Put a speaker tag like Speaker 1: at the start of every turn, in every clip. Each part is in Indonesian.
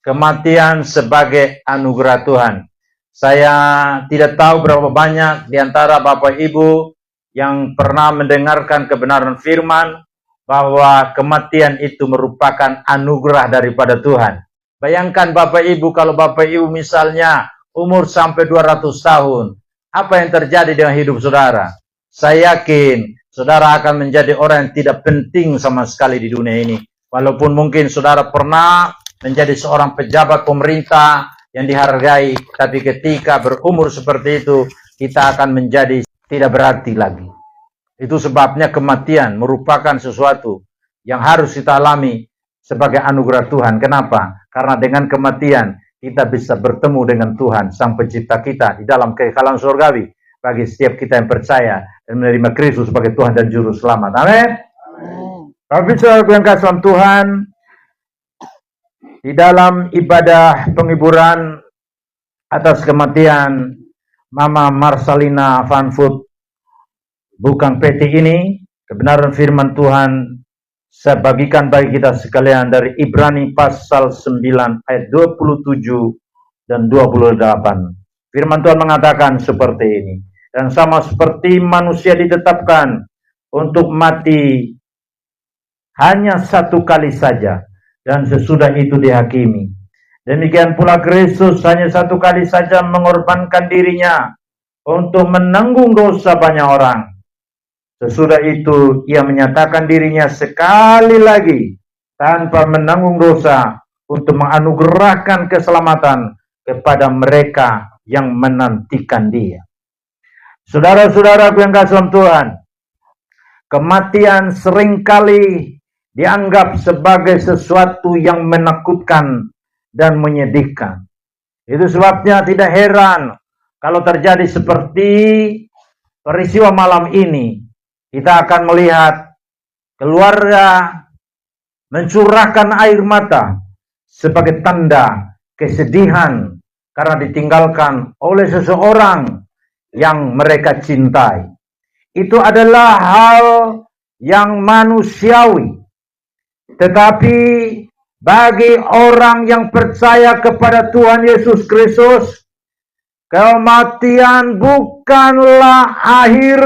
Speaker 1: kematian sebagai anugerah Tuhan. Saya tidak tahu berapa banyak di antara Bapak Ibu yang pernah mendengarkan kebenaran firman bahwa kematian itu merupakan anugerah daripada Tuhan. Bayangkan Bapak Ibu, kalau Bapak Ibu misalnya umur sampai 200 tahun, apa yang terjadi dengan hidup saudara? Saya yakin saudara akan menjadi orang yang tidak penting sama sekali di dunia ini. Walaupun mungkin saudara pernah menjadi seorang pejabat pemerintah yang dihargai, tapi ketika berumur seperti itu, kita akan menjadi tidak berarti lagi. Itu sebabnya kematian merupakan sesuatu yang harus kita alami sebagai anugerah Tuhan. Kenapa? Karena dengan kematian kita bisa bertemu dengan Tuhan, Sang Pencipta kita, di dalam kekekalan surgawi bagi setiap kita yang percaya dan menerima Kristus sebagai Tuhan dan Juru Selamat. Amin. Tapi saudara yang kasih Tuhan, di dalam ibadah penghiburan atas kematian Mama Marcelina Van Voet Bukang Peti ini, kebenaran firman Tuhan saya bagikan bagi kita sekalian dari Ibrani pasal 9 ayat 27 dan 28. Firman Tuhan mengatakan seperti ini. Dan sama seperti manusia ditetapkan untuk mati hanya satu kali saja, dan sesudah itu dihakimi. Demikian pula Kristus hanya satu kali saja mengorbankan dirinya untuk menanggung dosa banyak orang. Sesudah itu ia menyatakan dirinya sekali lagi tanpa menanggung dosa untuk menganugerahkan keselamatan kepada mereka yang menantikan dia. Saudara-saudaraku yang kasih Tuhan, kematian seringkali dianggap sebagai sesuatu yang menakutkan dan menyedihkan. Itu sebabnya tidak heran kalau terjadi seperti peristiwa malam ini. Kita akan melihat keluarga mencurahkan air mata sebagai tanda kesedihan karena ditinggalkan oleh seseorang yang mereka cintai. Itu adalah hal yang manusiawi. Tetapi bagi orang yang percaya kepada Tuhan Yesus Kristus, kematian bukanlah akhir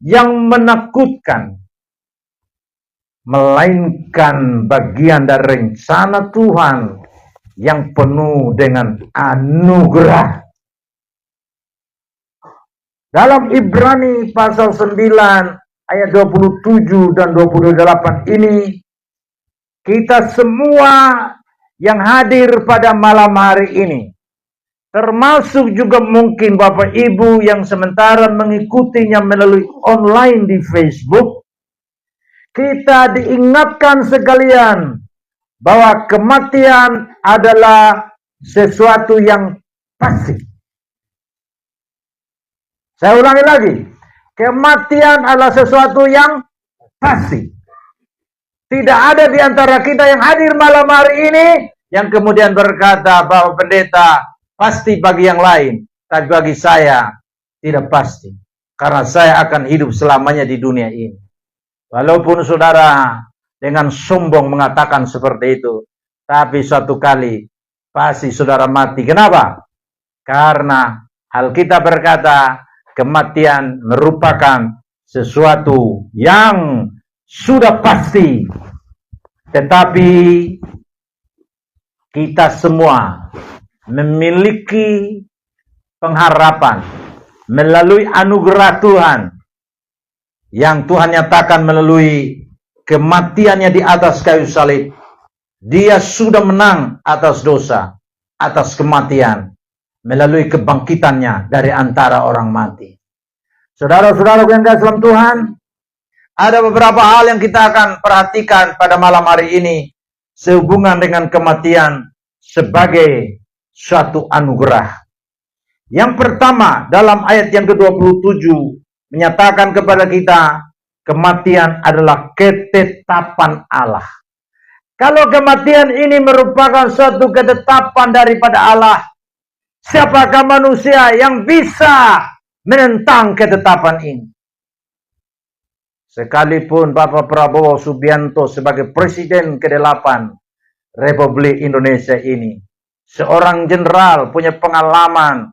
Speaker 1: yang menakutkan, melainkan bagian dari rencana Tuhan yang penuh dengan anugerah. Dalam Ibrani pasal 9 ayat 27 dan 28 ini, kita semua yang hadir pada malam hari ini, termasuk juga mungkin Bapak Ibu yang sementara mengikutinya melalui online di Facebook, kita diingatkan sekalian bahwa kematian adalah sesuatu yang pasti. Saya ulangi lagi, kematian adalah sesuatu yang pasti. Tidak ada di antara kita yang hadir malam hari ini yang kemudian berkata bahwa pendeta pasti bagi yang lain, tapi bagi saya tidak pasti. Karena saya akan hidup selamanya di dunia ini. Walaupun saudara dengan sombong mengatakan seperti itu, tapi suatu kali pasti saudara mati. Kenapa? Karena Alkitab berkata kematian merupakan sesuatu yang sudah pasti. Tetapi kita semua memiliki pengharapan melalui anugerah Tuhan yang Tuhan nyatakan melalui kematiannya di atas kayu salib. Dia sudah menang atas dosa, atas kematian, melalui kebangkitannya dari antara orang mati. Saudara-saudara yang kasih dalam Tuhan, ada beberapa hal yang kita akan perhatikan pada malam hari ini sehubungan dengan kematian sebagai suatu anugerah. Yang pertama, dalam ayat yang ke-27 menyatakan kepada kita kematian adalah ketetapan Allah. Kalau kematian ini merupakan suatu ketetapan daripada Allah, siapakah manusia yang bisa menentang ketetapan ini? Sekalipun Bapak Prabowo Subianto sebagai presiden ke-8 Republik Indonesia ini. Seorang jenderal punya pengalaman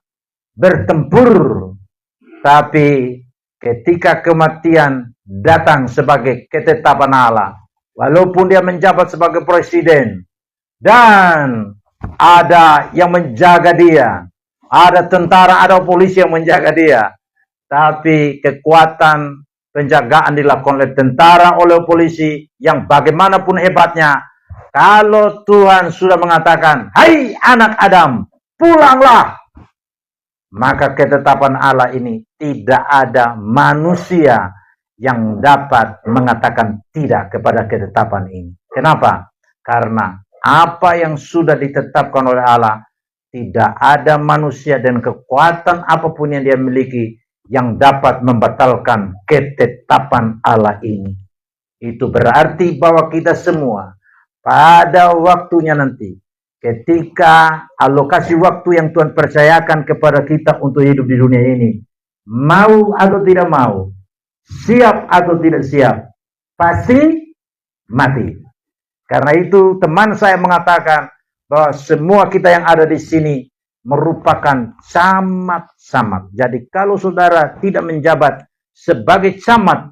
Speaker 1: bertempur, tapi ketika kematian datang sebagai ketetapan Allah, walaupun dia menjabat sebagai presiden, dan ada yang menjaga dia, ada tentara, ada polisi yang menjaga dia, tapi kekuatan penjagaan dilakukan oleh tentara, oleh polisi, yang bagaimanapun hebatnya, kalau Tuhan sudah mengatakan, hai anak Adam, pulanglah, maka ketetapan Allah ini tidak ada manusia yang dapat mengatakan tidak kepada ketetapan ini. Kenapa? Karena apa yang sudah ditetapkan oleh Allah, tidak ada manusia dan kekuatan apapun yang dia miliki yang dapat membatalkan ketetapan Allah ini. Itu berarti bahwa kita semua pada waktunya nanti, ketika alokasi waktu yang Tuhan percayakan kepada kita untuk hidup di dunia ini, mau atau tidak mau, siap atau tidak siap, pasti mati. Karena itu teman saya mengatakan bahwa semua kita yang ada di sini merupakan camat-camat. Jadi kalau saudara tidak menjabat sebagai camat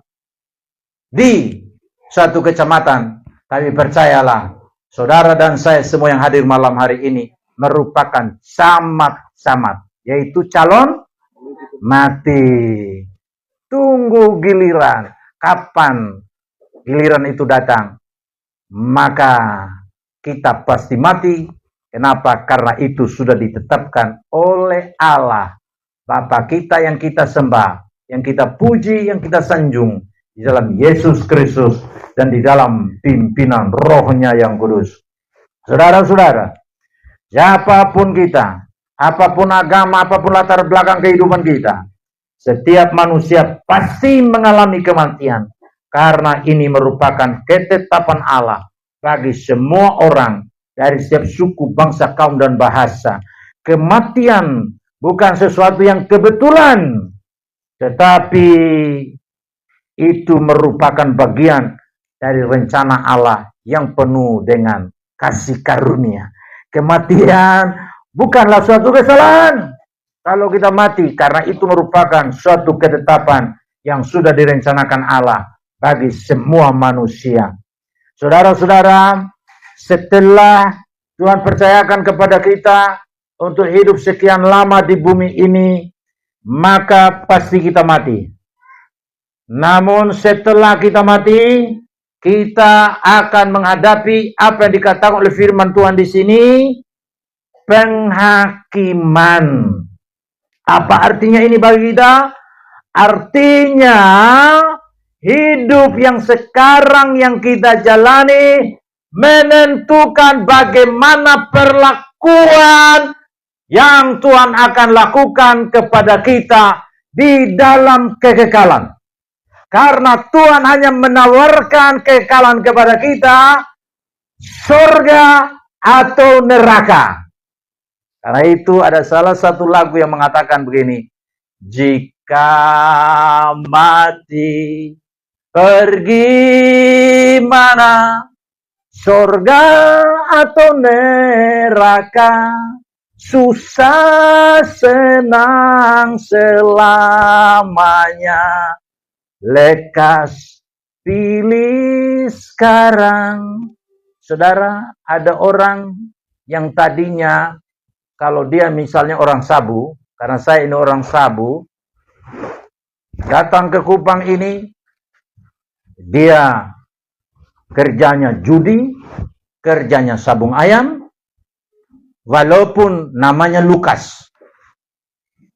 Speaker 1: di suatu kecamatan, tapi percayalah, saudara dan saya semua yang hadir malam hari ini merupakan camat-camat, yaitu calon mati. Tunggu giliran. Kapan giliran itu datang, maka kita pasti mati. Kenapa? Karena itu sudah ditetapkan oleh Allah, Bapa kita yang kita sembah, yang kita puji, yang kita sanjung, di dalam Yesus Kristus dan di dalam pimpinan Roh-Nya yang kudus. Saudara-saudara, siapapun kita, apapun agama, apapun latar belakang kehidupan kita, setiap manusia pasti mengalami kematian, karena ini merupakan ketetapan Allah bagi semua orang dari setiap suku, bangsa, kaum, dan bahasa. Kematian bukan sesuatu yang kebetulan, tetapi itu merupakan bagian dari rencana Allah yang penuh dengan kasih karunia. Kematian bukanlah suatu kesalahan kalau kita mati, karena itu merupakan suatu ketetapan yang sudah direncanakan Allah bagi semua manusia. Saudara-saudara, setelah Tuhan percayakan kepada kita untuk hidup sekian lama di bumi ini, maka pasti kita mati. Namun setelah kita mati, kita akan menghadapi apa yang dikatakan oleh firman Tuhan di sini, penghakiman. Apa artinya ini bagi kita? Artinya hidup yang sekarang yang kita jalani menentukan bagaimana perlakuan yang Tuhan akan lakukan kepada kita di dalam kekekalan. Karena Tuhan hanya menawarkan kekekalan kepada kita, surga atau neraka. Karena itu ada salah satu lagu yang mengatakan begini, jika mati pergi mana, surga atau neraka, susah senang selamanya, lekas pilih sekarang. Saudara, ada orang yang tadinya, kalau dia misalnya orang Sabu, karena saya ini orang Sabu, datang ke Kupang ini, dia kerjanya judi, kerjanya sabung ayam, walaupun namanya Lukas.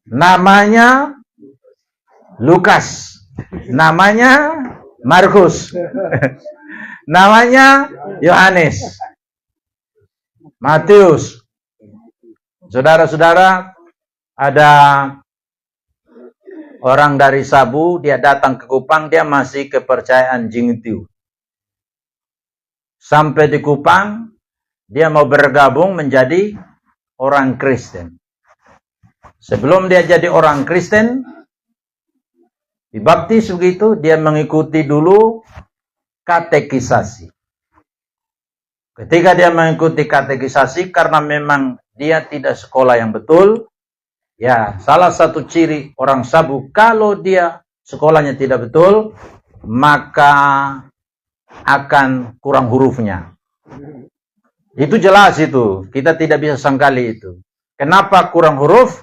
Speaker 1: Namanya Lukas. Namanya Markus. Namanya Yohanes. Matius. Saudara-saudara, ada orang dari Sabu, dia datang ke Kupang, dia masih kepercayaan Jingtiu. Sampai di Kupang, dia mau bergabung menjadi orang Kristen. Sebelum dia jadi orang Kristen, dibaptis begitu, dia mengikuti dulu katekisasi. Ketika dia mengikuti katekisasi karena memang dia tidak sekolah yang betul, ya salah satu ciri orang sabu kalau dia sekolahnya tidak betul, maka akan kurang hurufnya. Itu jelas itu, kita tidak bisa sangkali itu. Kenapa kurang huruf?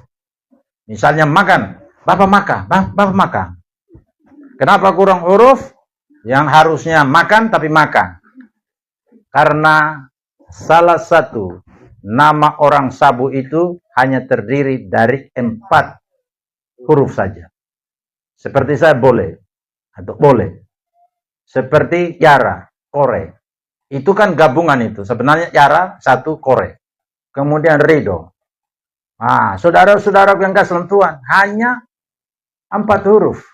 Speaker 1: Misalnya makan, Bapak makan. Kenapa kurang huruf? Yang harusnya makan tapi makan. Karena salah satu nama orang sabu itu hanya terdiri dari 4 huruf saja. Seperti saya boleh. Seperti Yara, Kore. Itu kan gabungan itu. Sebenarnya Yara 1, Kore. Kemudian Rido. Nah, saudara-saudara yang kasih Tuhan, hanya 4 huruf.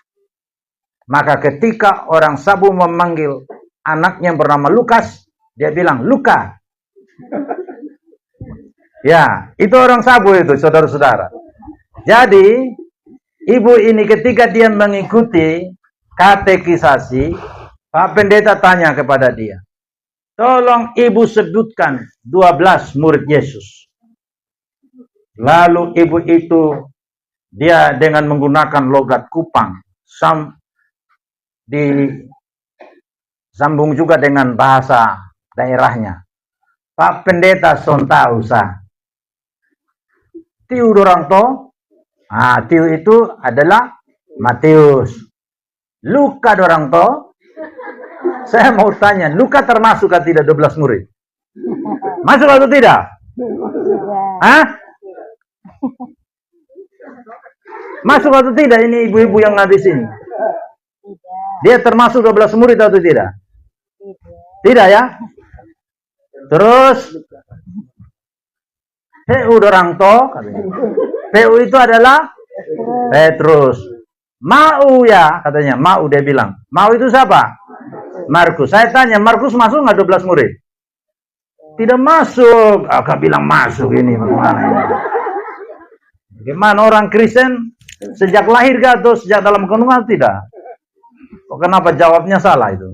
Speaker 1: Maka ketika orang sabu memanggil anaknya yang bernama Lukas, dia bilang, Luka. Ya, itu orang sabu itu, saudara-saudara. Jadi, ibu ini ketika dia mengikuti katekisasi, Pak Pendeta tanya kepada dia, tolong ibu sebutkan 12 murid Yesus. Lalu ibu itu, dia dengan menggunakan logat Kupang, disambung juga dengan bahasa daerahnya. Pak Pendeta Sontausa. Tiu dorang to. Tiu itu adalah Matius. Luka dorang to. Saya mau tanya, Luka termasuk atau tidak 12 murid? Masuk atau tidak? Masuk atau tidak ini ibu-ibu yang ada di sini? Dia termasuk 12 murid atau tidak? Tidak ya? Terus PU dorang to, PU itu adalah Petrus. Mau ya, katanya. Mau dia bilang. Mau itu siapa? Markus. Saya tanya, Markus masuk nggak 12 murid? Tidak masuk. Kau bilang masuk ini. Bagaimana orang Kristen sejak lahir atau sejak dalam kandungan tidak? Kok kenapa jawabnya salah itu?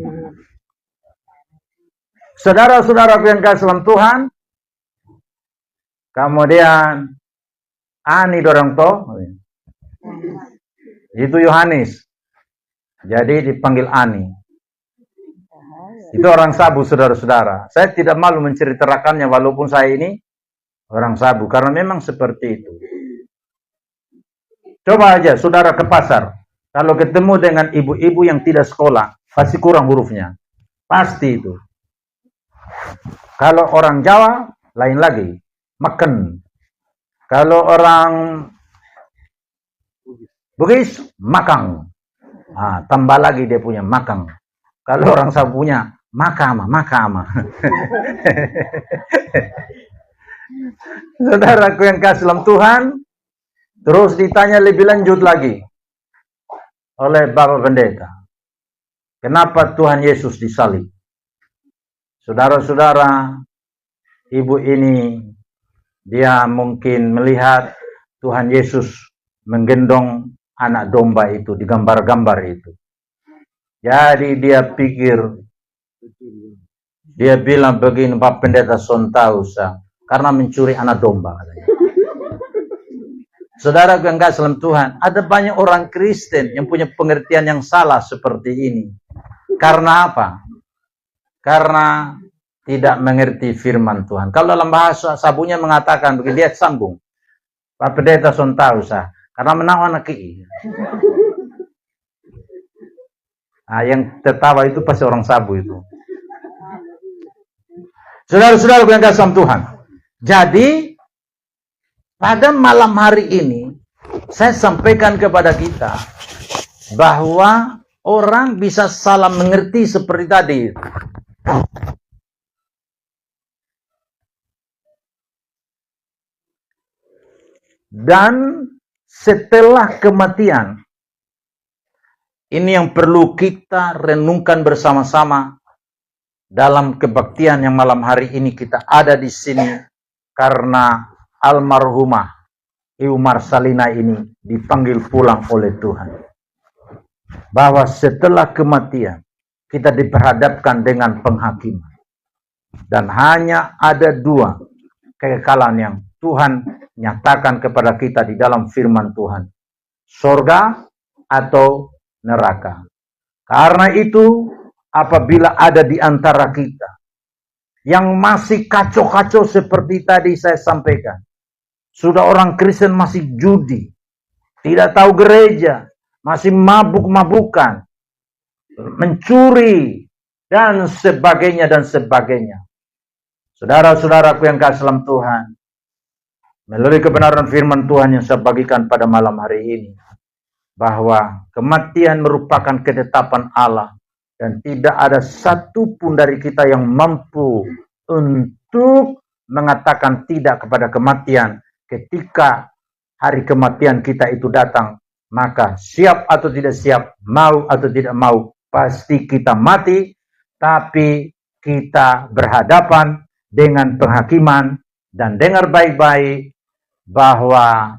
Speaker 1: Saudara-saudara yang kasih dalam Tuhan, kemudian Ani dorang to, itu Yohanes. Jadi dipanggil Ani. Itu orang sabu, saudara-saudara. Saya tidak malu menceritakannya walaupun saya ini orang sabu, karena memang seperti itu. Coba aja saudara ke pasar, kalau ketemu dengan ibu-ibu yang tidak sekolah, pasti kurang hurufnya. Pasti itu. Kalau orang Jawa, lain lagi. Makan. Kalau orang Bugis, makang. Tambah lagi dia punya makang. Kalau orang Sabunya, makama. Saudaraku yang kasih dalam Tuhan, terus ditanya lebih lanjut lagi oleh Bapak Pendeta. Kenapa Tuhan Yesus disalib? Saudara-saudara, ibu ini, dia mungkin melihat Tuhan Yesus menggendong anak domba itu, di gambar-gambar itu. Jadi dia pikir, dia bilang begini, Pak Pendeta Sontausa, karena mencuri anak domba, katanya. Saudara yang kasih dalam Tuhan, ada banyak orang Kristen yang punya pengertian yang salah seperti ini. Karena apa? Karena tidak mengerti firman Tuhan. Kalau dalam bahasa sabunya mengatakan begini, dia sambung. Pak Pendeta Sontausa, karena menang anak ki. Yang tertawa itu pasti orang sabu itu. Saudara-saudara yang kasih dalam Tuhan. Jadi pada malam hari ini saya sampaikan kepada kita bahwa orang bisa salah mengerti seperti tadi. Dan setelah kematian, ini yang perlu kita renungkan bersama-sama dalam kebaktian yang malam hari ini kita ada di sini karena almarhumah Ibu Marsalina ini dipanggil pulang oleh Tuhan. Bahwa setelah kematian kita diperhadapkan dengan penghakiman. Dan hanya ada dua kekekalan yang Tuhan nyatakan kepada kita di dalam firman Tuhan. Surga atau neraka. Karena itu, apabila ada di antara kita yang masih kacau-kacau seperti tadi saya sampaikan, sudah orang Kristen masih judi, tidak tahu gereja, masih mabuk-mabukan, mencuri, dan sebagainya, dan sebagainya. Saudara-saudaraku yang kasih dalam Tuhan, melalui kebenaran firman Tuhan yang saya bagikan pada malam hari ini, bahwa kematian merupakan ketetapan Allah, dan tidak ada satu pun dari kita yang mampu untuk mengatakan tidak kepada kematian. Ketika hari kematian kita itu datang, maka siap atau tidak siap, mau atau tidak mau, pasti kita mati. Tapi kita berhadapan dengan penghakiman, dan dengar baik-baik bahwa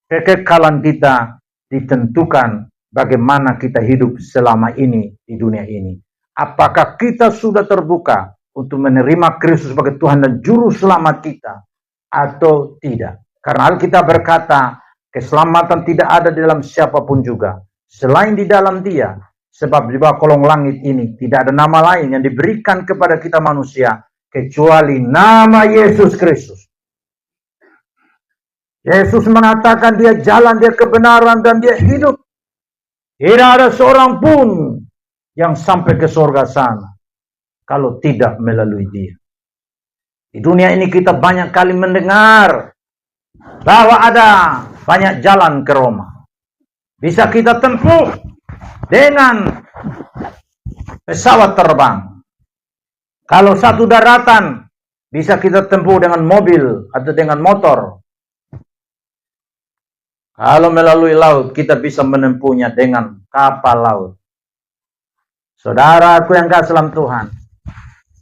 Speaker 1: kekekalan kita ditentukan bagaimana kita hidup selama ini di dunia ini. Apakah kita sudah terbuka untuk menerima Kristus sebagai Tuhan dan Juru Selamat kita atau tidak? Karena Alkitab berkata, keselamatan tidak ada di dalam siapapun juga selain di dalam Dia. Sebab di bawah kolong langit ini tidak ada nama lain yang diberikan kepada kita manusia kecuali nama Yesus Kristus. Yesus mengatakan dia jalan, dia kebenaran, dan dia hidup. Tidak ada seorang pun yang sampai ke surga sana kalau tidak melalui dia. Di dunia ini kita banyak kali mendengar bahwa ada banyak jalan ke Roma. Bisa kita tempuh dengan pesawat terbang. Kalau satu daratan bisa kita tempuh dengan mobil atau dengan motor. Kalau melalui laut, kita bisa menempuhnya dengan kapal laut. Saudaraku yang kasih dalam Tuhan,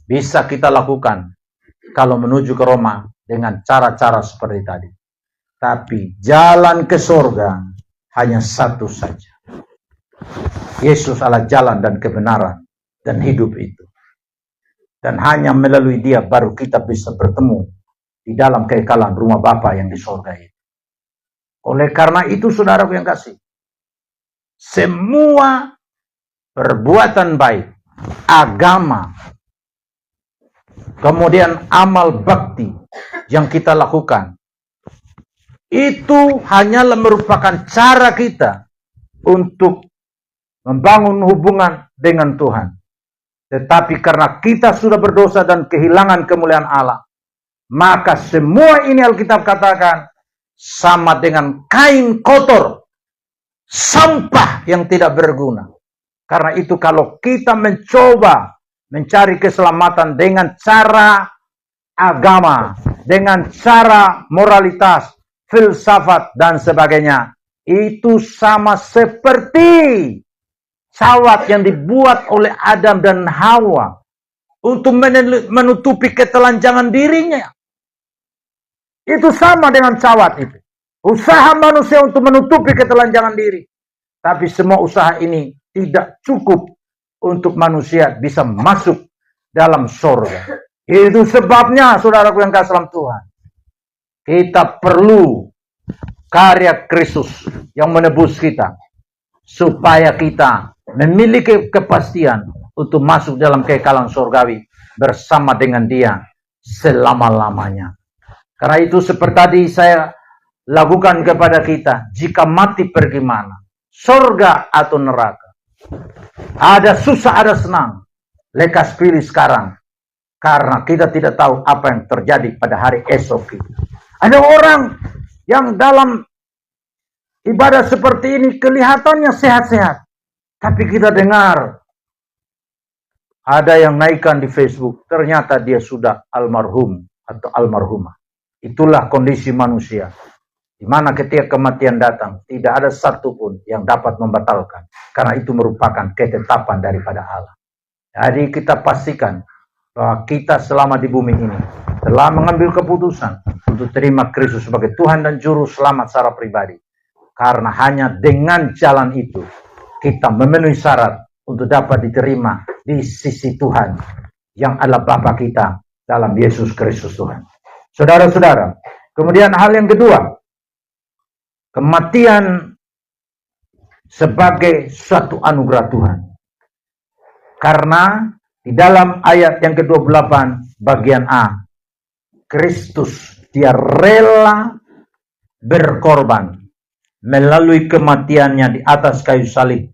Speaker 1: bisa kita lakukan kalau menuju ke Roma dengan cara-cara seperti tadi. Tapi jalan ke surga hanya satu saja. Yesus adalah jalan dan kebenaran dan hidup itu. Dan hanya melalui dia baru kita bisa bertemu di dalam kekekalan rumah Bapa yang di surga itu. Oleh karena itu, saudaraku yang kasih, semua perbuatan baik, agama, kemudian amal bakti yang kita lakukan, itu hanyalah merupakan cara kita untuk membangun hubungan dengan Tuhan. Tetapi karena kita sudah berdosa dan kehilangan kemuliaan Allah, maka semua ini Alkitab katakan sama dengan kain kotor, sampah yang tidak berguna. Karena itu kalau kita mencoba mencari keselamatan dengan cara agama, dengan cara moralitas, filsafat, dan sebagainya, itu sama seperti cawat yang dibuat oleh Adam dan Hawa untuk menutupi ketelanjangan dirinya. Itu sama dengan cawat itu. Usaha manusia untuk menutupi ketelanjangan diri. Tapi semua usaha ini tidak cukup untuk manusia bisa masuk dalam surga. Itu sebabnya, saudaraku yang kasih dalam Tuhan, kita perlu karya Kristus yang menebus kita, supaya kita memiliki kepastian untuk masuk dalam kekekalan surgawi bersama dengan dia selama-lamanya. Karena itu seperti tadi saya lakukan kepada kita, jika mati pergi mana? Surga atau neraka? Ada susah, ada senang. Lekas pilih sekarang. Karena kita tidak tahu apa yang terjadi pada hari esok kita. Ada orang yang dalam ibadah seperti ini kelihatannya sehat-sehat. Tapi kita dengar ada yang naikkan di Facebook, ternyata dia sudah almarhum atau almarhumah. Itulah kondisi manusia, di mana ketika kematian datang, tidak ada satupun yang dapat membatalkan, karena itu merupakan ketetapan daripada Allah. Jadi kita pastikan bahwa kita selama di bumi ini telah mengambil keputusan untuk terima Kristus sebagai Tuhan dan Juru Selamat secara pribadi. Karena hanya dengan jalan itu, kita memenuhi syarat untuk dapat diterima di sisi Tuhan, yang adalah Bapa kita dalam Yesus Kristus Tuhan. Saudara-saudara, kemudian hal yang kedua, kematian sebagai suatu anugerah Tuhan. Karena di dalam ayat yang ke-28 bagian A, Kristus dia rela berkorban melalui kematiannya di atas kayu salib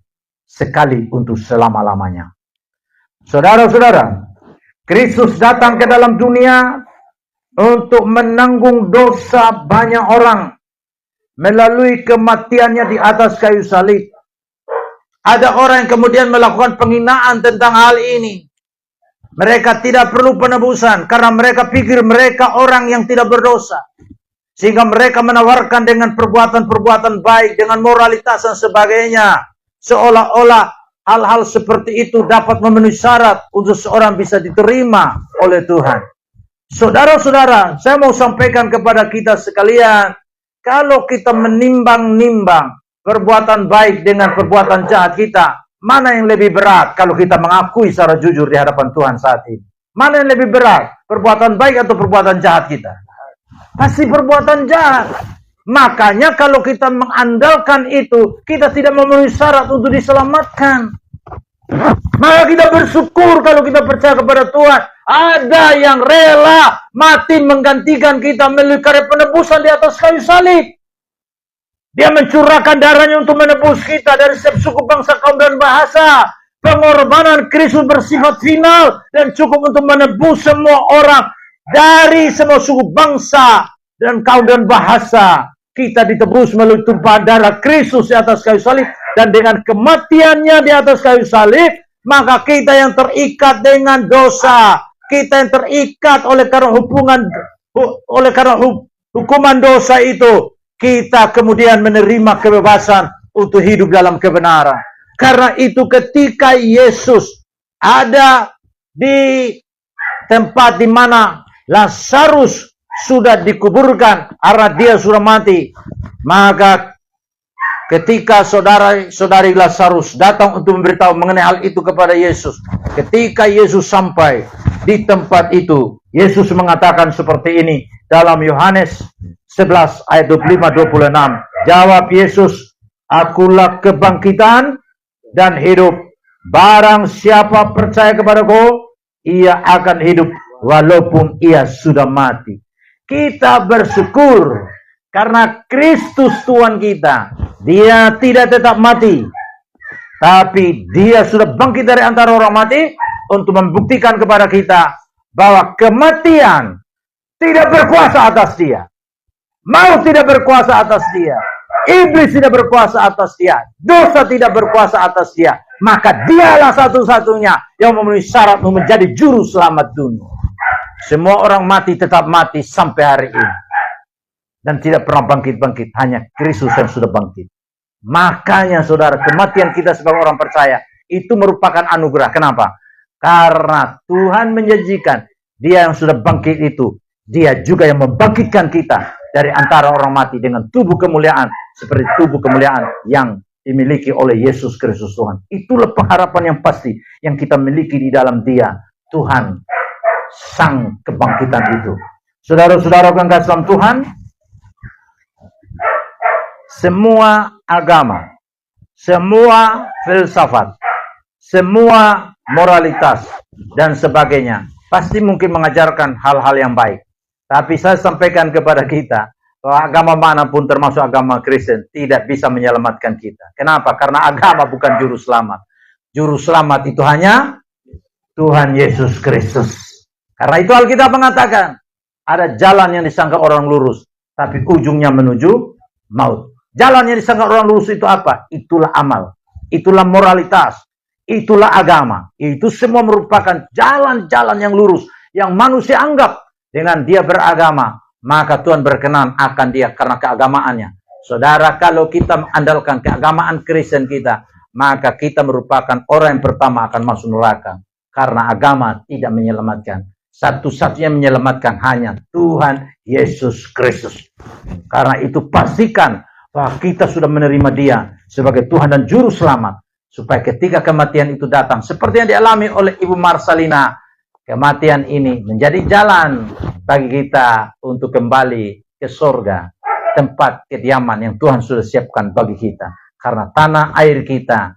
Speaker 1: sekali untuk selama-lamanya. Saudara-saudara, Kristus datang ke dalam dunia untuk menanggung dosa banyak orang melalui kematiannya di atas kayu salib. Ada orang yang kemudian melakukan penghinaan tentang hal ini. Mereka tidak perlu penebusan karena mereka pikir mereka orang yang tidak berdosa. Sehingga mereka menawarkan dengan perbuatan-perbuatan baik, dengan moralitas dan sebagainya. Seolah-olah hal-hal seperti itu dapat memenuhi syarat untuk seorang bisa diterima oleh Tuhan. Saudara-saudara, saya mau sampaikan kepada kita sekalian, kalau kita menimbang-nimbang perbuatan baik dengan perbuatan jahat kita, mana yang lebih berat kalau kita mengakui secara jujur di hadapan Tuhan saat ini? Mana yang lebih berat? Perbuatan baik atau perbuatan jahat kita? Pasti perbuatan jahat. Makanya kalau kita mengandalkan itu, kita tidak memenuhi syarat untuk diselamatkan. Maka kita bersyukur kalau kita percaya kepada Tuhan. Ada yang rela mati menggantikan kita melalui karya penebusan di atas kayu salib. Dia mencurahkan darahnya untuk menebus kita dari setiap suku, bangsa, kaum, dan bahasa. Pengorbanan Kristus bersifat final dan cukup untuk menebus semua orang dari semua suku, bangsa, dan kaum, dan bahasa. Kita ditebus melalui tumpahan darah Kristus di atas kayu salib. Dan dengan kematiannya di atas kayu salib, maka kita yang terikat dengan dosa, kita yang terikat oleh karena hukuman dosa itu, kita kemudian menerima kebebasan untuk hidup dalam kebenaran. Karena itu ketika Yesus ada di tempat di mana Lazarus sudah dikuburkan karena dia sudah mati, maka ketika saudara-saudari Lazarus datang untuk memberitahu mengenai hal itu kepada Yesus, ketika Yesus sampai di tempat itu, Yesus mengatakan seperti ini dalam Yohanes 11 ayat 25-26. Jawab Yesus, akulah kebangkitan dan hidup. Barang siapa percaya kepadaku, ia akan hidup walaupun ia sudah mati. Kita bersyukur karena Kristus Tuhan kita, dia tidak tetap mati, tapi dia sudah bangkit dari antara orang mati untuk membuktikan kepada kita bahwa kematian tidak berkuasa atas dia. Maut tidak berkuasa atas dia. Iblis tidak berkuasa atas dia. Dosa tidak berkuasa atas dia. Maka dialah satu-satunya yang memenuhi syarat untuk menjadi juru selamat dunia. Semua orang mati tetap mati sampai hari ini. Dan tidak pernah bangkit-bangkit. Hanya Kristus yang sudah bangkit. Makanya saudara, kematian kita sebagai orang percaya itu merupakan anugerah. Kenapa? Karena Tuhan menjanjikan dia yang sudah bangkit itu, dia juga yang membangkitkan kita dari antara orang mati dengan tubuh kemuliaan seperti tubuh kemuliaan yang dimiliki oleh Yesus Kristus Tuhan. Itulah pengharapan yang pasti yang kita miliki di dalam dia, Tuhan sang kebangkitan itu. Saudara-saudara yang kasih dalam Tuhan, semua agama, semua filsafat, semua moralitas dan sebagainya pasti mungkin mengajarkan hal-hal yang baik. Tapi saya sampaikan kepada kita bahwa agama manapun termasuk agama Kristen tidak bisa menyelamatkan kita. Kenapa? Karena agama bukan juru selamat. Juru selamat itu hanya Tuhan Yesus Kristus. Karena itu Alkitab mengatakan ada jalan yang disangka orang lurus, tapi ujungnya menuju maut. Jalan yang disangka orang lurus itu apa? Itulah amal, itulah moralitas, itulah agama. Itu semua merupakan jalan-jalan yang lurus yang manusia anggap dengan dia beragama, maka Tuhan berkenan akan dia karena keagamaannya. Saudara, kalau kita mengandalkan keagamaan Kristen kita, maka kita merupakan orang yang pertama akan masuk neraka. Karena agama tidak menyelamatkan. Satu-satunya menyelamatkan hanya Tuhan Yesus Kristus. Karena itu pastikan bahwa kita sudah menerima dia sebagai Tuhan dan Juru Selamat. Supaya ketika kematian itu datang, seperti yang dialami oleh Ibu Marsalina kematian ini menjadi jalan bagi kita untuk kembali ke surga, tempat kediaman yang Tuhan sudah siapkan bagi kita. Karena tanah air kita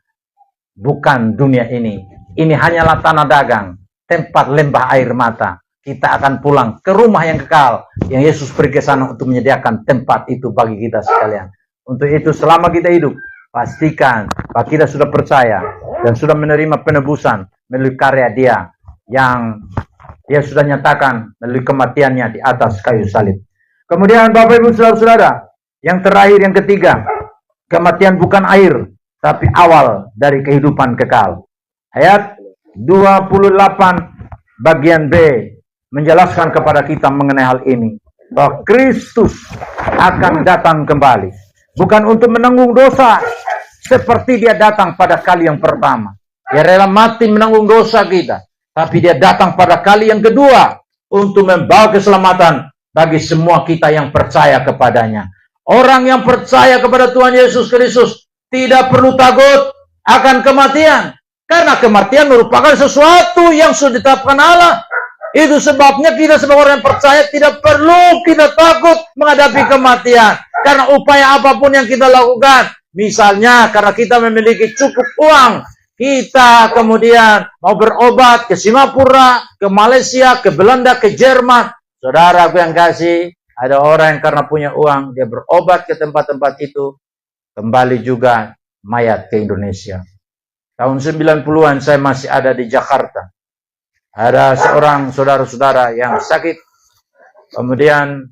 Speaker 1: bukan dunia ini. Ini hanyalah tanah dagang, tempat lembah air mata. Kita akan pulang ke rumah yang kekal, yang Yesus pergi ke sana untuk menyediakan tempat itu bagi kita sekalian. Untuk itu selama kita hidup, pastikan bahwa kita sudah percaya dan sudah menerima penebusan melalui karya Dia yang Dia sudah nyatakan melalui kematiannya di atas kayu salib. Kemudian Bapak Ibu Saudara-saudara, yang terakhir, yang ketiga, kematian bukan akhir, tapi awal dari kehidupan kekal. Ayat 28 bagian B menjelaskan kepada kita mengenai hal ini, bahwa Kristus akan datang kembali, bukan untuk menanggung dosa seperti Dia datang pada kali yang pertama. Dia rela mati menanggung dosa kita, tapi Dia datang pada kali yang kedua untuk membawa keselamatan bagi semua kita yang percaya kepadanya. Orang yang percaya kepada Tuhan Yesus Kristus tidak perlu takut akan kematian, karena kematian merupakan sesuatu yang sudah ditetapkan Allah. Itu sebabnya kita sebagai orang yang percaya tidak perlu kita takut menghadapi kematian. Karena upaya apapun yang kita lakukan, misalnya karena kita memiliki cukup uang, kita kemudian mau berobat ke Singapura, ke Malaysia, ke Belanda, ke Jerman. Saudara yang kasih, ada orang yang karena punya uang, dia berobat ke tempat-tempat itu, kembali juga mayat ke Indonesia. Tahun 90-an saya masih ada di Jakarta. Ada seorang saudara-saudara yang sakit, kemudian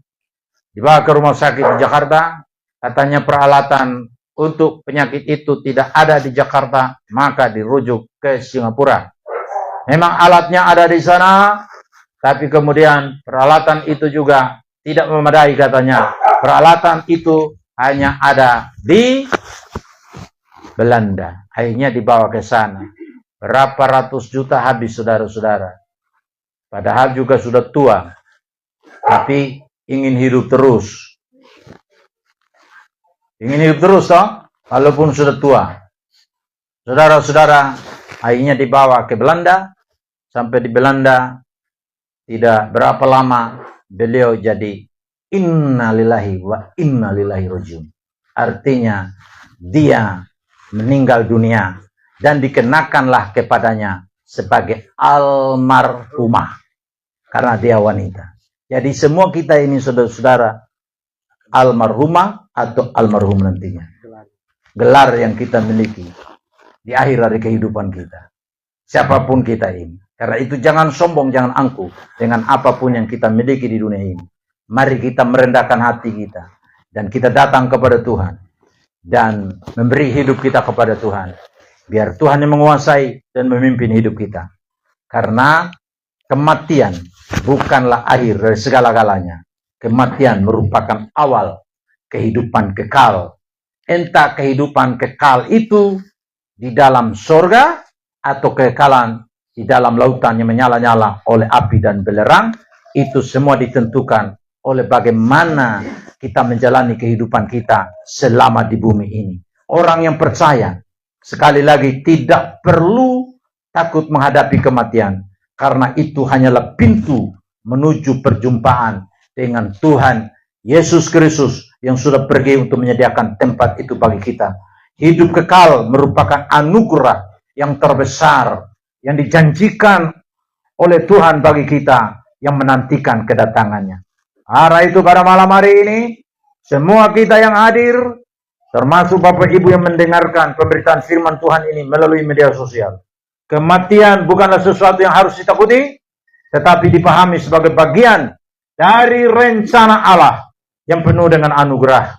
Speaker 1: dibawa ke rumah sakit di Jakarta. Katanya peralatan untuk penyakit itu tidak ada di Jakarta, maka dirujuk ke Singapura. Memang alatnya ada di sana, tapi kemudian peralatan itu juga tidak memadai katanya. Peralatan itu hanya ada di Belanda. Akhirnya dibawa ke sana. Berapa ratus juta habis, saudara-saudara. Padahal juga sudah tua, tapi ingin hidup terus. Ingin hidup terus, toh? Walaupun sudah tua. Saudara-saudara, akhirnya dibawa ke Belanda. Sampai di Belanda, tidak berapa lama, beliau jadi innalillahi wa innalillahi rajiun. Artinya, dia meninggal dunia dan dikenakanlah kepadanya sebagai almarhumah karena dia wanita. Jadi semua kita ini saudara-saudara almarhumah atau almarhum nantinya. Gelar yang kita miliki di akhir dari kehidupan kita. Siapapun kita ini. Karena itu jangan sombong, jangan angkuh dengan apapun yang kita miliki di dunia ini. Mari kita merendahkan hati kita dan kita datang kepada Tuhan dan memberi hidup kita kepada Tuhan. Biar Tuhan yang menguasai dan memimpin hidup kita. Karena kematian bukanlah akhir dari segala-galanya. Kematian merupakan awal kehidupan kekal. Entah kehidupan kekal itu di dalam surga atau kekekalan di dalam lautan yang menyala-nyala oleh api dan belerang. Itu semua ditentukan oleh bagaimana kita menjalani kehidupan kita selama di bumi ini. Orang yang percaya sekali lagi tidak perlu takut menghadapi kematian, karena itu hanyalah pintu menuju perjumpaan dengan Tuhan Yesus Kristus yang sudah pergi untuk menyediakan tempat itu bagi kita. Hidup kekal merupakan anugerah yang terbesar yang dijanjikan oleh Tuhan bagi kita yang menantikan kedatangannya. Karena itu pada malam hari ini, semua kita yang hadir, termasuk Bapak Ibu yang mendengarkan pemberitaan firman Tuhan ini melalui media sosial. Kematian bukanlah sesuatu yang harus ditakuti, tetapi dipahami sebagai bagian dari rencana Allah yang penuh dengan anugerah.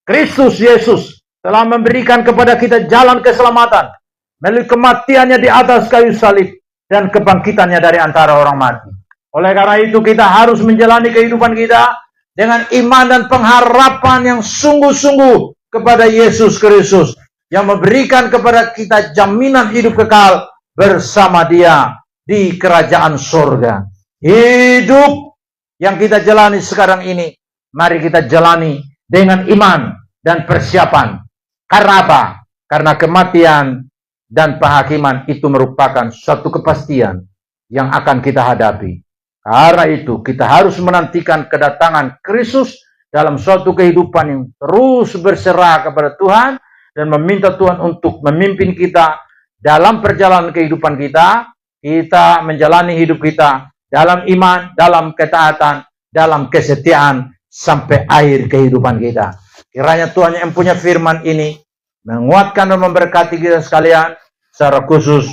Speaker 1: Kristus Yesus telah memberikan kepada kita jalan keselamatan melalui kematiannya di atas kayu salib dan kebangkitannya dari antara orang mati. Oleh karena itu kita harus menjalani kehidupan kita dengan iman dan pengharapan yang sungguh-sungguh kepada Yesus Kristus yang memberikan kepada kita jaminan hidup kekal bersama Dia di kerajaan surga. Hidup yang kita jalani sekarang ini, mari kita jalani dengan iman dan persiapan. Karena apa? Karena kematian dan penghakiman itu merupakan suatu kepastian yang akan kita hadapi. Karena itu kita harus menantikan kedatangan Kristus dalam suatu kehidupan yang terus berserah kepada Tuhan dan meminta Tuhan untuk memimpin kita dalam perjalanan kehidupan kita. Kita menjalani hidup kita dalam iman, dalam ketaatan, dalam kesetiaan sampai akhir kehidupan kita. Kiranya Tuhan yang punya firman ini menguatkan dan memberkati kita sekalian, secara khusus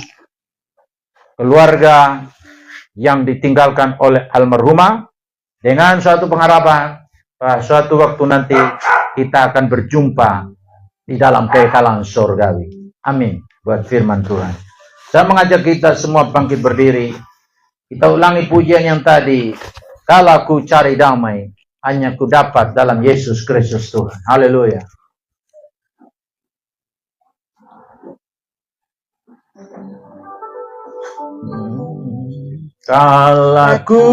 Speaker 1: keluarga yang ditinggalkan oleh almarhumah, dengan suatu pengharapan bahwa suatu waktu nanti kita akan berjumpa di dalam kekekalan surgawi. Amin. Buat firman Tuhan. Saya mengajak kita semua bangkit berdiri. Kita ulangi pujian yang tadi. Kalau ku cari damai, hanya ku dapat dalam Yesus Kristus Tuhan. Haleluya. Kalau ku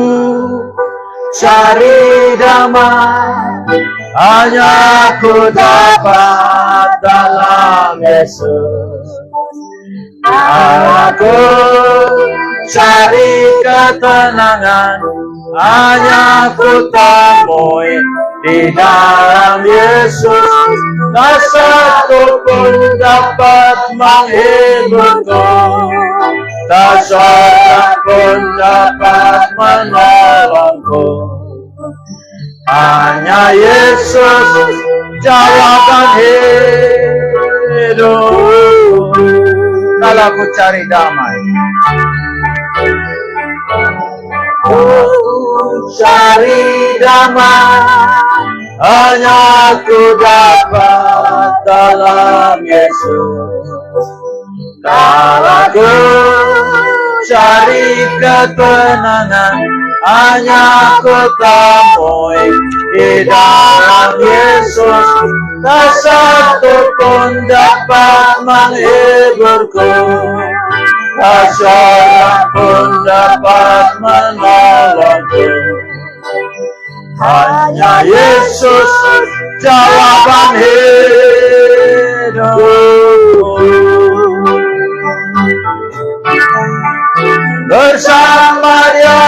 Speaker 1: cari damai, hanya ku dapat dalam Yesus. Aku cari ketenangan, hanya ku temui di dalam Yesus. Tak satu pun dapat menghiburku, tak seorang pun dapat menolongku. Hanya Yesus jawaban hidup. Kalau aku cari damai, ku cari damai, hanya ku dapat dalam Yesus. Kalau aku cari ketenangan, hanya ku temui di dalam Yesus. Tak satu pun dapat menghiburku, tak seorang pun dapat menolongku. Hanya Yesus jawaban hidup. Bersama Dia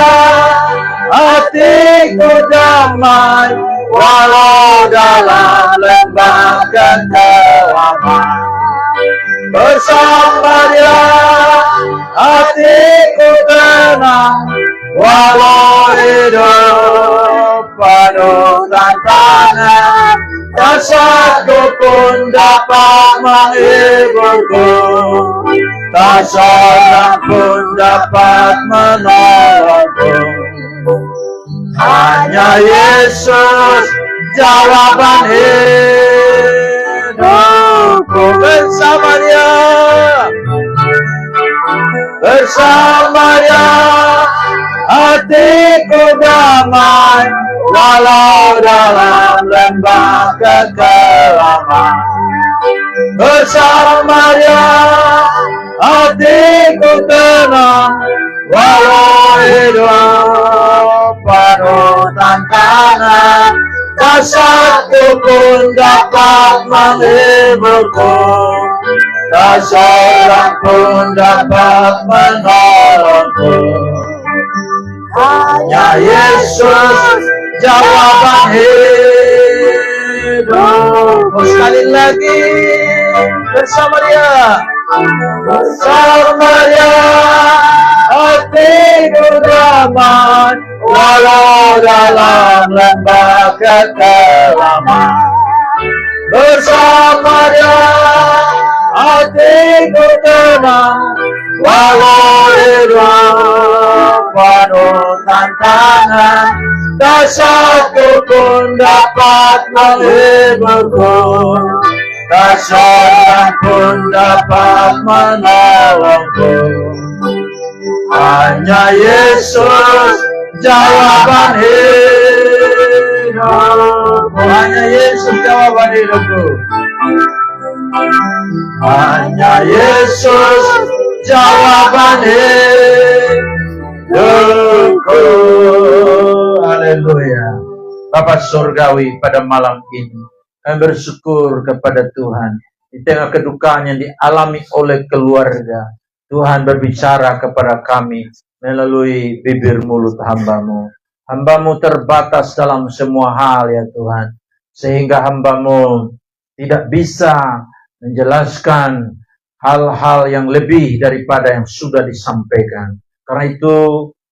Speaker 1: hatiku damai, walau dalam lembah kekelaman. Bersama Dia hatiku tenang, walau hidup penuh tantangan. Tak satu pun dapat menghiburku, tak seorang pun dapat menolongku. Hanya Yesus jawaban hidupku. Bersama Dia, bersama Dia hatiku damai, walau dalam lembah kekelaman. Bersama Dia hatiku tenang, walau hidup penuh tantangan. Tak satu pun dapat menghiburku, tak seorang pun dapat menolongku. Hanya Yesus jawaban hidup. Sekali lagi, bersama Dia, bersama Dia hatiku damai, walau dalam lembah kekelaman. Bersama Dia hatiku tenang, walau hidup penuh tantangan. Tak satu pun dapat menghiburku, tak seorang pun dapat menolongku. Hanya Yesus jawaban hidupku. Hanya Yesus jawaban hidupku. Hanya Yesus jawaban hidupku. Haleluya. Bapa surgawi, pada malam ini kami bersyukur kepada Tuhan di tengah kedukaan yang dialami oleh keluarga. Tuhan berbicara kepada kami melalui bibir mulut hamba-Mu. Hamba-Mu terbatas dalam semua hal ya Tuhan, sehingga hamba-Mu tidak bisa menjelaskan hal-hal yang lebih daripada yang sudah disampaikan. Karena itu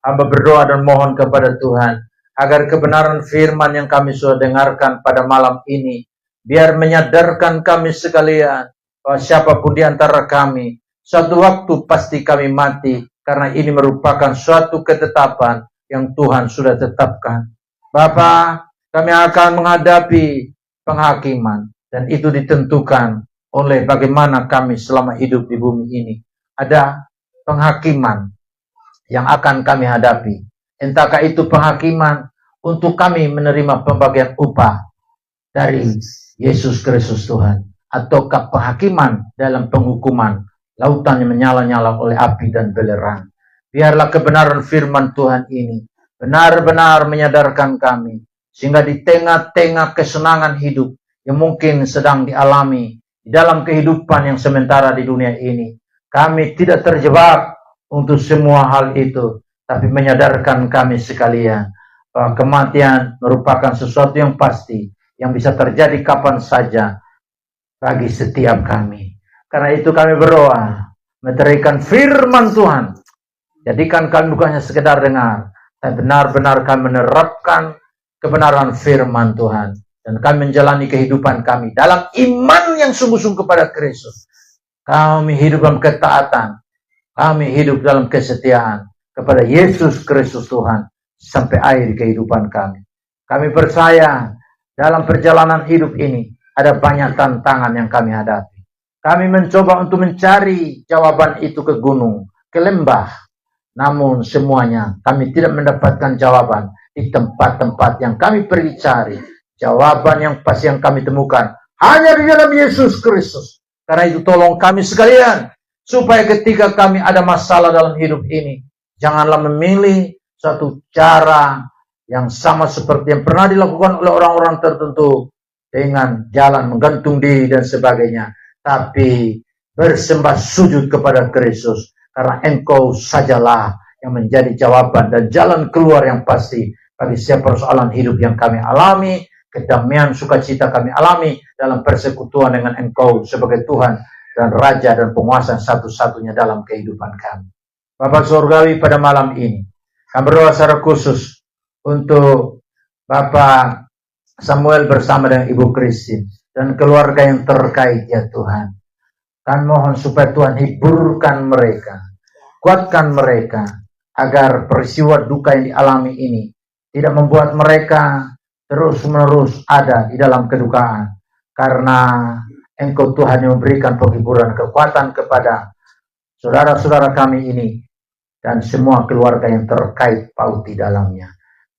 Speaker 1: hamba berdoa dan mohon kepada Tuhan agar kebenaran firman yang kami sudah dengarkan pada malam ini biar menyadarkan kami sekalian bahwa siapapun di antara kami suatu waktu pasti kami mati, karena ini merupakan suatu ketetapan yang Tuhan sudah tetapkan. Bapa, kami akan menghadapi penghakiman, dan itu ditentukan oleh bagaimana kami selama hidup di bumi ini. Ada penghakiman yang akan kami hadapi. Entahkah itu penghakiman untuk kami menerima pembagian upah dari Yesus Kristus Tuhan, ataukah penghakiman dalam penghukuman, lautan yang menyala-nyala oleh api dan belerang. Biarlah kebenaran firman Tuhan ini benar-benar menyadarkan kami, sehingga di tengah-tengah kesenangan hidup yang mungkin sedang dialami di dalam kehidupan yang sementara di dunia ini, kami tidak terjebak untuk semua hal itu, tapi menyadarkan kami sekalian bahwa kematian merupakan sesuatu yang pasti, yang bisa terjadi kapan saja bagi setiap kami. Karena itu kami berdoa, mencarikan firman Tuhan. Jadikan kami bukannya sekedar dengar, tapi benar-benar kami menerapkan kebenaran firman Tuhan. Dan kami menjalani kehidupan kami dalam iman yang sungguh-sungguh kepada Kristus. Kami hidup dalam ketaatan. Kami hidup dalam kesetiaan kepada Yesus Kristus Tuhan sampai akhir kehidupan kami. Kami percaya dalam perjalanan hidup ini ada banyak tantangan yang kami hadapi. Kami mencoba untuk mencari jawaban itu ke gunung, ke lembah. Namun semuanya kami tidak mendapatkan jawaban di tempat-tempat yang kami pergi cari. Jawaban yang pasti yang kami temukan hanya di dalam Yesus Kristus. Karena itu tolong kami sekalian, supaya ketika kami ada masalah dalam hidup ini, janganlah memilih satu cara yang sama seperti yang pernah dilakukan oleh orang-orang tertentu, dengan jalan menggantung diri dan sebagainya. Tapi bersembah sujud kepada Kristus, karena Engkau sajalah yang menjadi jawaban dan jalan keluar yang pasti bagi setiap persoalan hidup yang kami alami. Kedamaian sukacita kami alami dalam persekutuan dengan Engkau sebagai Tuhan dan Raja dan penguasa satu-satunya dalam kehidupan kami. Bapak Surgawi, pada malam ini kami berdoa secara khusus untuk Bapak Samuel bersama dengan Ibu Christine dan keluarga yang terkait ya Tuhan. Kami mohon supaya Tuhan hiburkan mereka, kuatkan mereka, agar peristiwa duka yang dialami ini tidak membuat mereka terus-menerus ada di dalam kedukaan. Karena Engkau Tuhan yang memberikan penghiburan, kekuatan kepada saudara-saudara kami ini dan semua keluarga yang terkait paut di dalamnya.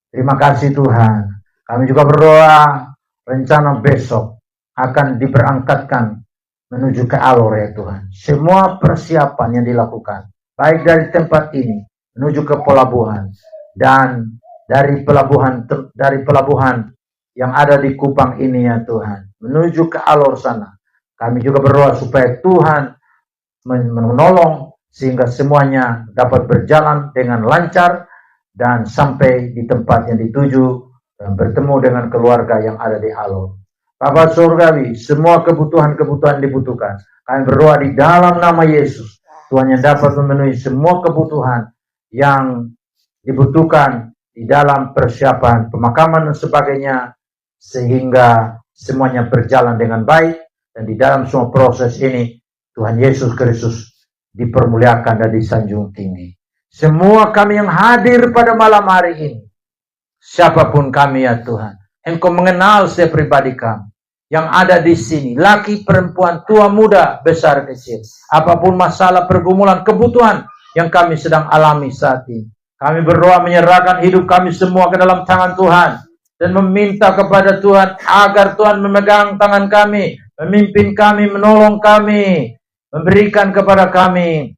Speaker 1: Terima kasih Tuhan. Kami juga berdoa rencana besok akan diberangkatkan menuju ke Alor ya Tuhan. Semua persiapan yang dilakukan, baik dari tempat ini menuju ke pelabuhan, dan dari pelabuhan yang ada di Kupang ini ya Tuhan, menuju ke Alor sana. Kami juga berdoa supaya Tuhan menolong sehingga semuanya dapat berjalan dengan lancar dan sampai di tempat yang dituju dan bertemu dengan keluarga yang ada di Alor. Bapa Surgawi, semua kebutuhan-kebutuhan dibutuhkan. Kami berdoa di dalam nama Yesus, Tuhan yang dapat memenuhi semua kebutuhan yang dibutuhkan di dalam persiapan pemakaman dan sebagainya, sehingga semuanya berjalan dengan baik. Dan di dalam semua proses ini, Tuhan Yesus Kristus dipermuliakan dan disanjung tinggi. Semua kami yang hadir pada malam hari ini, siapapun kami ya Tuhan, Engkau mengenal setiap pribadi kami yang ada di sini, laki, perempuan, tua, muda, besar, kecil. Apapun masalah, pergumulan, kebutuhan yang kami sedang alami saat ini, kami berdoa menyerahkan hidup kami semua ke dalam tangan Tuhan, dan meminta kepada Tuhan agar Tuhan memegang tangan kami, memimpin kami, menolong kami, memberikan kepada kami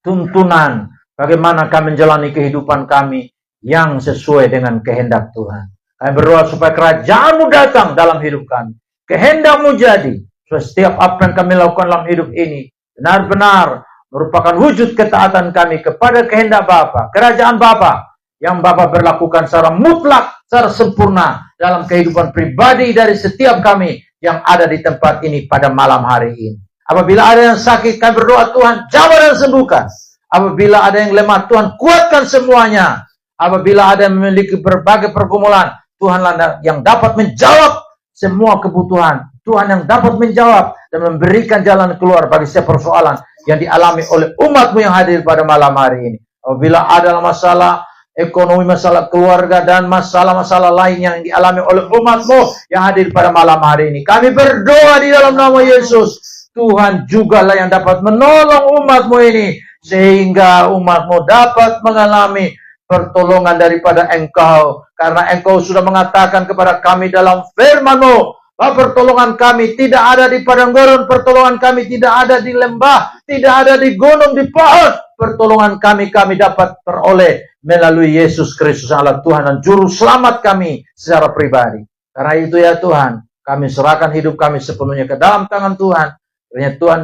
Speaker 1: tuntunan bagaimana kami menjalani kehidupan kami yang sesuai dengan kehendak Tuhan. Kami berdoa supaya kerajaan-Mu datang dalam hidup kami, kehendak-Mu jadi, supaya setiap apa yang kami lakukan dalam hidup ini benar-benar merupakan wujud ketaatan kami kepada kehendak Bapa, kerajaan Bapa yang Bapa berlakukan secara mutlak, secara sempurna dalam kehidupan pribadi dari setiap kami yang ada di tempat ini pada malam hari ini. Apabila ada yang sakit, kami berdoa, Tuhan jawab dan sembuhkan. Apabila ada yang lemah, Tuhan kuatkan semuanya. Apabila ada yang memiliki berbagai pergumulan, Tuhanlah yang dapat menjawab semua kebutuhan. Tuhan yang dapat menjawab dan memberikan jalan keluar bagi setiap persoalan yang dialami oleh umat-Mu yang hadir pada malam hari ini. Apabila ada masalah ekonomi, masalah keluarga, dan masalah-masalah lain yang dialami oleh umat-Mu yang hadir pada malam hari ini, kami berdoa di dalam nama Yesus, Tuhan jugalah yang dapat menolong umat-Mu ini, sehingga umat-Mu dapat mengalami pertolongan daripada Engkau, karena Engkau sudah mengatakan kepada kami dalam firman-Mu, bahwa pertolongan kami tidak ada di padang gurun, pertolongan kami tidak ada di lembah, tidak ada di gunung, di pohon. Pertolongan kami dapat peroleh melalui Yesus Kristus Allah Tuhan dan Juru Selamat kami secara pribadi. Karena itu ya Tuhan, kami serahkan hidup kami sepenuhnya ke dalam tangan Tuhan. Karena Tuhan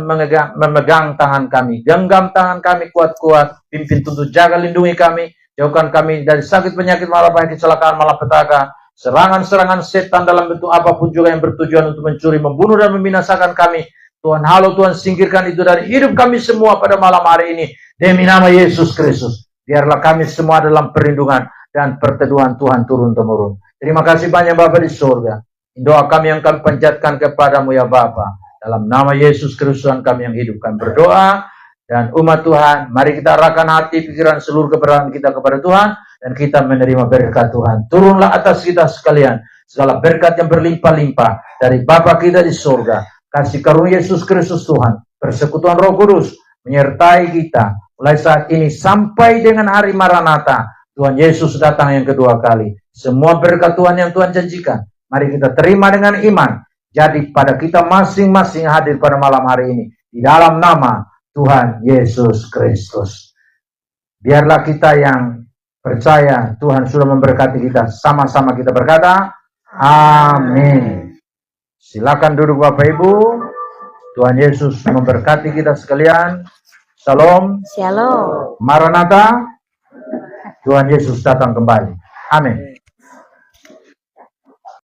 Speaker 1: memegang tangan kami, genggam tangan kami kuat-kuat, pimpin, tuntun, jaga, lindungi kami, jauhkan kami dari sakit, penyakit, malapetaka, kecelakaan, malapetaka, serangan-serangan setan dalam bentuk apapun juga yang bertujuan untuk mencuri, membunuh, dan membinasakan kami. Tuhan, halau Tuhan, singkirkan itu dari hidup kami semua pada malam hari ini. Demi nama Yesus Kristus, biarlah kami semua dalam perlindungan dan perteduhan Tuhan turun-temurun. Terima kasih banyak Bapa di surga. Doa kami yang kami panjatkan kepadamu ya Bapa. Dalam nama Yesus Kristus kami yang hidup, kami berdoa. Dan umat Tuhan, mari kita arahkan hati, pikiran, seluruh keberadaan kita kepada Tuhan. Dan kita menerima berkat Tuhan. Turunlah atas kita sekalian segala berkat yang berlimpah-limpah dari Bapa kita di surga. Kasih karunia Yesus Kristus Tuhan, persekutuan Roh Kudus menyertai kita mulai saat ini sampai dengan hari Maranatha. Tuhan Yesus datang yang kedua kali. Semua berkat Tuhan yang Tuhan janjikan, mari kita terima dengan iman. Jadi pada kita masing-masing hadir pada malam hari ini di dalam nama Tuhan Yesus Kristus. Biarlah kita yang percaya Tuhan sudah memberkati kita, sama-sama kita berkata, amin. Silakan duduk Bapak Ibu. Tuhan Yesus memberkati kita sekalian. Shalom.
Speaker 2: Shalom.
Speaker 1: Maranatha. Tuhan Yesus datang kembali. Amin.